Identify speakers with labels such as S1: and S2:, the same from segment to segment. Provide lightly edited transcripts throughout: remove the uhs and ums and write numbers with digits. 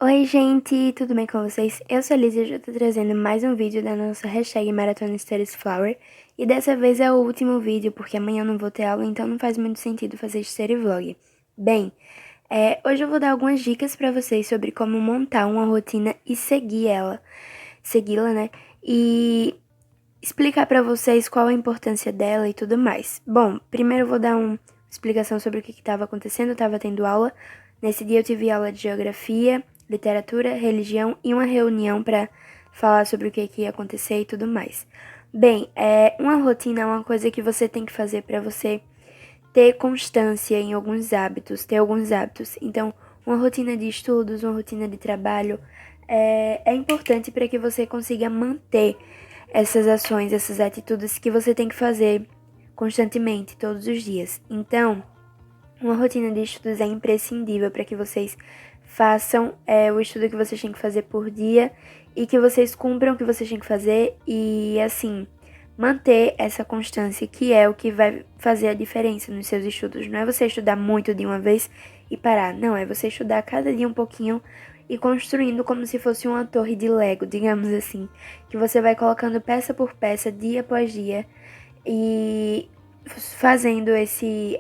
S1: Oi, gente, tudo bem com vocês? Eu sou a Liz e hoje eu tô trazendo mais um vídeo da nossa hashtag Maratona Studies Flower. E dessa vez é o último vídeo, porque amanhã eu não vou ter aula, então não faz muito sentido fazer esse série vlog. Bem, hoje eu vou dar algumas dicas pra vocês sobre como montar uma rotina e segui-la, né? E explicar pra vocês qual a importância dela e tudo mais. Bom, primeiro eu vou dar uma explicação sobre o que estava acontecendo. Eu estava tendo aula. Nesse dia eu tive aula de geografia, literatura, religião e uma reunião para falar sobre o que ia acontecer e tudo mais. Bem, uma rotina é uma coisa que você tem que fazer para você ter constância em alguns hábitos, ter alguns hábitos. Então, uma rotina de estudos, uma rotina de trabalho é importante para que você consiga manter essas ações, essas atitudes que você tem que fazer constantemente, todos os dias. Então, uma rotina de estudos é imprescindível para que vocês façam o estudo que vocês têm que fazer por dia e que vocês cumpram o que vocês têm que fazer e, assim, manter essa constância, que é o que vai fazer a diferença nos seus estudos. Não é você estudar muito de uma vez e parar. Não, é você estudar cada dia um pouquinho e construindo como se fosse uma torre de Lego, digamos assim, que você vai colocando peça por peça, dia após dia, e fazendo esse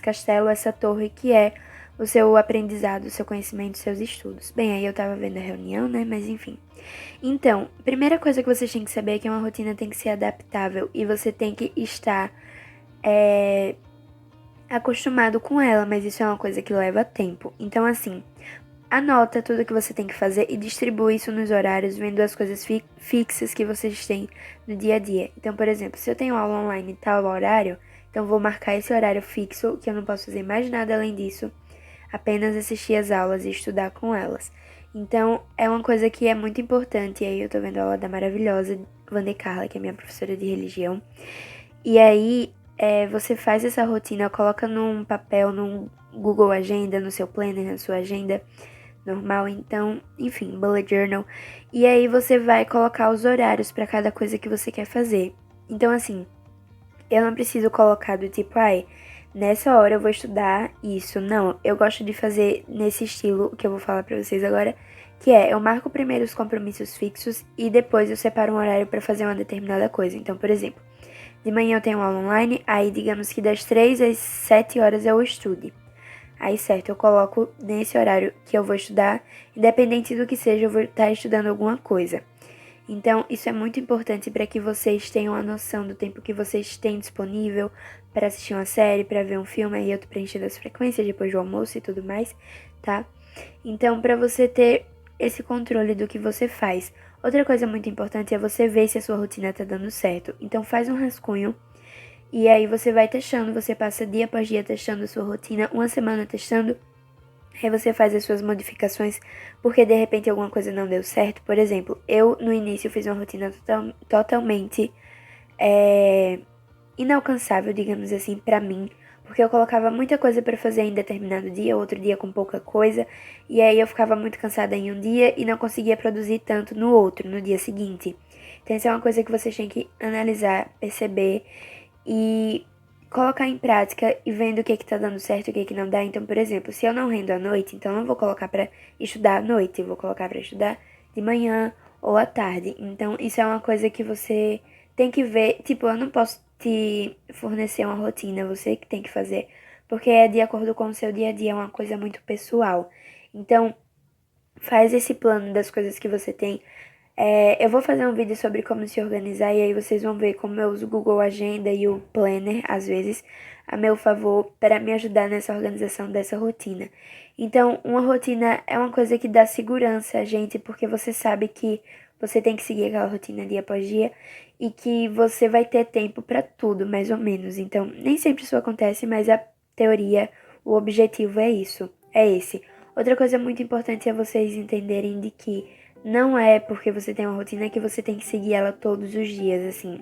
S1: castelo, essa torre que é o seu aprendizado, o seu conhecimento, os seus estudos. Bem, aí eu tava vendo a reunião, né? Mas enfim. Então, primeira coisa que vocês têm que saber é que uma rotina tem que ser adaptável e você tem que estar acostumado com ela, mas isso é uma coisa que leva tempo. Então, assim, anota tudo que você tem que fazer e distribui isso nos horários, vendo as coisas fixas que vocês têm no dia a dia. Então, por exemplo, se eu tenho aula online em tal horário, então vou marcar esse horário fixo, que eu não posso fazer mais nada além disso, apenas assistir as aulas e estudar com elas. Então, é uma coisa que é muito importante. E aí, eu tô vendo a aula da maravilhosa Vande Carla, que é minha professora de religião. E aí, você faz essa rotina, coloca num papel, num Google Agenda, no seu planner, na sua agenda normal, então, enfim, bullet journal. E aí você vai colocar os horários para cada coisa que você quer fazer. Então, assim, eu não preciso colocar do tipo, nessa hora eu vou estudar isso. Não, eu gosto de fazer nesse estilo que eu vou falar pra vocês agora, que eu marco primeiro os compromissos fixos e depois eu separo um horário para fazer uma determinada coisa. Então, por exemplo, de manhã eu tenho aula online, aí digamos que das 3 às 7 horas eu estude. Aí, certo, eu coloco nesse horário que eu vou estudar, independente do que seja, eu vou estar estudando alguma coisa. Então, isso é muito importante para que vocês tenham a noção do tempo que vocês têm disponível para assistir uma série, para ver um filme, aí eu tô preenchendo as frequências depois do almoço e tudo mais, tá? Então, para você ter esse controle do que você faz. Outra coisa muito importante é você ver se a sua rotina tá dando certo. Então, faz um rascunho e aí você vai testando, você passa dia após dia testando a sua rotina, uma semana testando, aí você faz as suas modificações, porque de repente alguma coisa não deu certo. Por exemplo, eu no início fiz uma rotina totalmente inalcançável, digamos assim, pra mim, porque eu colocava muita coisa pra fazer em determinado dia, outro dia com pouca coisa, e aí eu ficava muito cansada em um dia e não conseguia produzir tanto no outro, no dia seguinte. Então isso é uma coisa que vocês têm que analisar, perceber e colocar em prática e vendo o que tá dando certo e o que não dá. Então, por exemplo, se eu não rendo à noite, então eu não vou colocar pra estudar à noite, eu vou colocar pra estudar de manhã ou à tarde. Então, isso é uma coisa que você tem que ver. Tipo, eu não posso te fornecer uma rotina, você que tem que fazer, porque é de acordo com o seu dia a dia, é uma coisa muito pessoal. Então, faz esse plano das coisas que você tem. Eu vou fazer um vídeo sobre como se organizar e aí vocês vão ver como eu uso o Google Agenda e o Planner, às vezes, a meu favor para me ajudar nessa organização dessa rotina. Então, uma rotina é uma coisa que dá segurança a gente, porque você sabe que você tem que seguir aquela rotina dia após dia e que você vai ter tempo para tudo, mais ou menos. Então, nem sempre isso acontece, mas a teoria, o objetivo é isso, é esse. Outra coisa muito importante é vocês entenderem de que não é porque você tem uma rotina que você tem que seguir ela todos os dias, assim.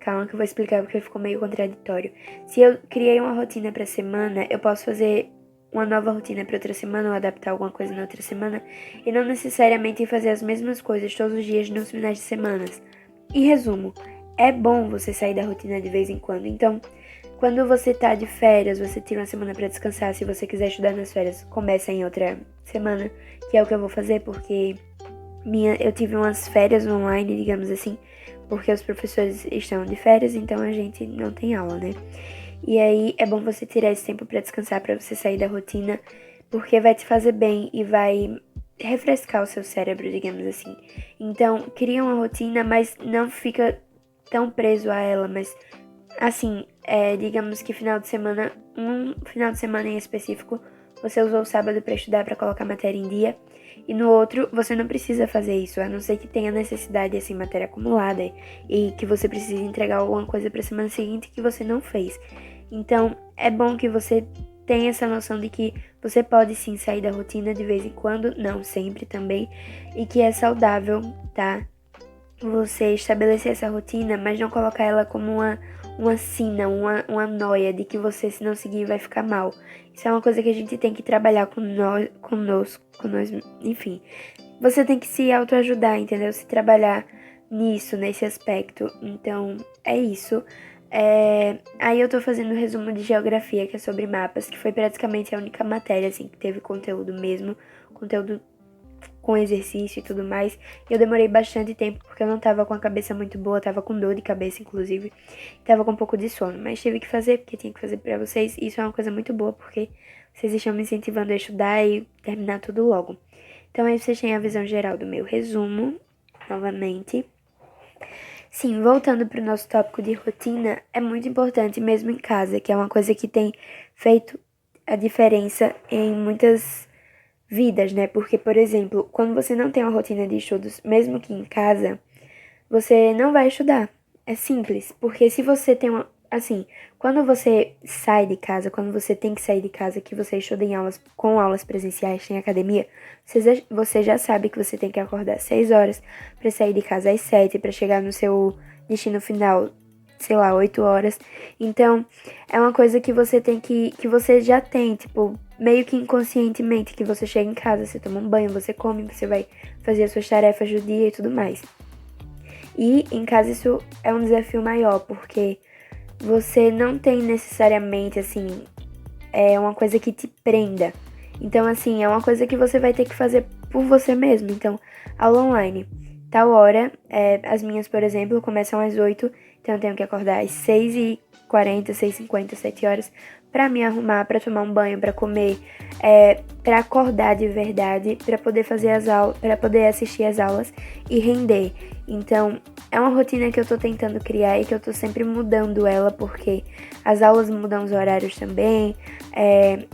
S1: Calma que eu vou explicar porque ficou meio contraditório. Se eu criei uma rotina pra semana, eu posso fazer uma nova rotina para outra semana ou adaptar alguma coisa na outra semana e não necessariamente fazer as mesmas coisas todos os dias nos finais de semana. Em resumo, é bom você sair da rotina de vez em quando. Então, quando você tá de férias, você tira uma semana pra descansar. Se você quiser estudar nas férias, começa em outra semana, que é o que eu vou fazer, porque eu tive umas férias online, digamos assim, porque os professores estão de férias, então a gente não tem aula, né? E aí é bom você tirar esse tempo pra descansar, pra você sair da rotina, porque vai te fazer bem e vai refrescar o seu cérebro, digamos assim. Então, cria uma rotina, mas não fica tão preso a ela, mas assim, digamos que um final de semana em específico, você usou o sábado para estudar para colocar a matéria em dia, e no outro você não precisa fazer isso, a não ser que tenha necessidade assim, matéria acumulada e que você precise entregar alguma coisa para semana seguinte que você não fez. Então, é bom que você tenha essa noção de que você pode sim sair da rotina de vez em quando, não sempre também, e que é saudável, tá? Você estabelecer essa rotina, mas não colocar ela como uma sina, uma noia de que você, se não seguir, vai ficar mal. Isso é uma coisa que a gente tem que trabalhar com nós, enfim. Você tem que se autoajudar, entendeu? Se trabalhar nisso, nesse aspecto. Então, é isso. Aí eu tô fazendo um resumo de geografia, que é sobre mapas, que foi praticamente a única matéria, assim, que teve conteúdo mesmo. Conteúdo com exercício e tudo mais. E eu demorei bastante tempo porque eu não tava com a cabeça muito boa, tava com dor de cabeça, inclusive. Tava com um pouco de sono, mas tive que fazer porque tinha que fazer pra vocês. E isso é uma coisa muito boa porque vocês estão me incentivando a estudar e terminar tudo logo. Então aí vocês têm a visão geral do meu resumo, novamente. Sim, voltando pro nosso tópico de rotina, é muito importante mesmo em casa, que é uma coisa que tem feito a diferença em muitas vidas, né? Porque, por exemplo, quando você não tem uma rotina de estudos, mesmo que em casa, você não vai estudar. É simples, porque se você tem uma. Assim, quando você sai de casa, quando você tem que sair de casa, que você estuda em aulas, com aulas presenciais, tem academia, você já sabe que você tem que acordar às 6 horas pra sair de casa às 7, pra chegar no seu destino final, sei lá, 8 horas. Então, é uma coisa que você tem que você já tem, tipo, meio que inconscientemente, que você chega em casa, você toma um banho, você come, você vai fazer as suas tarefas do dia e tudo mais. E em casa isso é um desafio maior, porque você não tem necessariamente, assim, uma coisa que te prenda. Então, assim, é uma coisa que você vai ter que fazer por você mesmo. Então, aula online. Tal hora, as minhas, por exemplo, começam às 8, então eu tenho que acordar às 6h40, 6h50, 7 horas, pra me arrumar, pra tomar um banho, pra comer, pra acordar de verdade, pra poder fazer as aulas, pra poder assistir as aulas e render. Então, é uma rotina que eu tô tentando criar e que eu tô sempre mudando ela, porque as aulas mudam os horários também.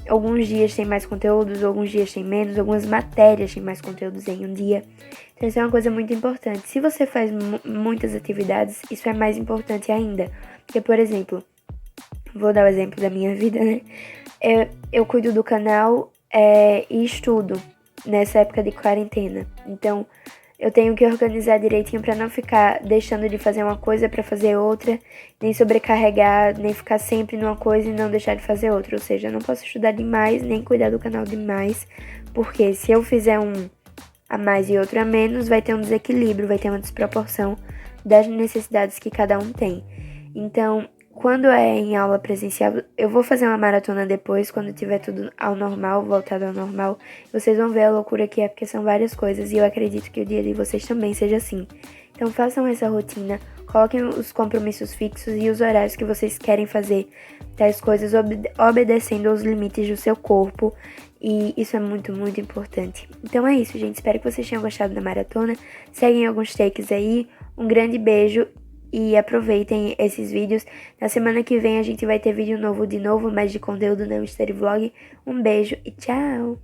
S1: Alguns dias tem mais conteúdos, alguns dias tem menos, algumas matérias têm mais conteúdos em um dia. Então, isso é uma coisa muito importante. Se você faz muitas atividades, isso é mais importante ainda. Porque, por exemplo, vou dar o exemplo da minha vida, né? Eu cuido do canal e estudo nessa época de quarentena. Então, eu tenho que organizar direitinho pra não ficar deixando de fazer uma coisa pra fazer outra, nem sobrecarregar, nem ficar sempre numa coisa e não deixar de fazer outra. Ou seja, eu não posso estudar demais, nem cuidar do canal demais, porque se eu fizer um a mais e outro a menos, vai ter um desequilíbrio, vai ter uma desproporção das necessidades que cada um tem. Então, quando é em aula presencial, eu vou fazer uma maratona depois, quando tiver tudo ao normal, voltado ao normal. Vocês vão ver a loucura que é, porque são várias coisas e eu acredito que o dia de vocês também seja assim. Então façam essa rotina, coloquem os compromissos fixos e os horários que vocês querem fazer tais coisas, obedecendo aos limites do seu corpo. E isso é muito, muito importante. Então é isso, gente. Espero que vocês tenham gostado da maratona. Seguem alguns takes aí. Um grande beijo e aproveitem esses vídeos. Na semana que vem a gente vai ter vídeo novo de novo, mas de conteúdo não Mystery Vlog. Um beijo e tchau!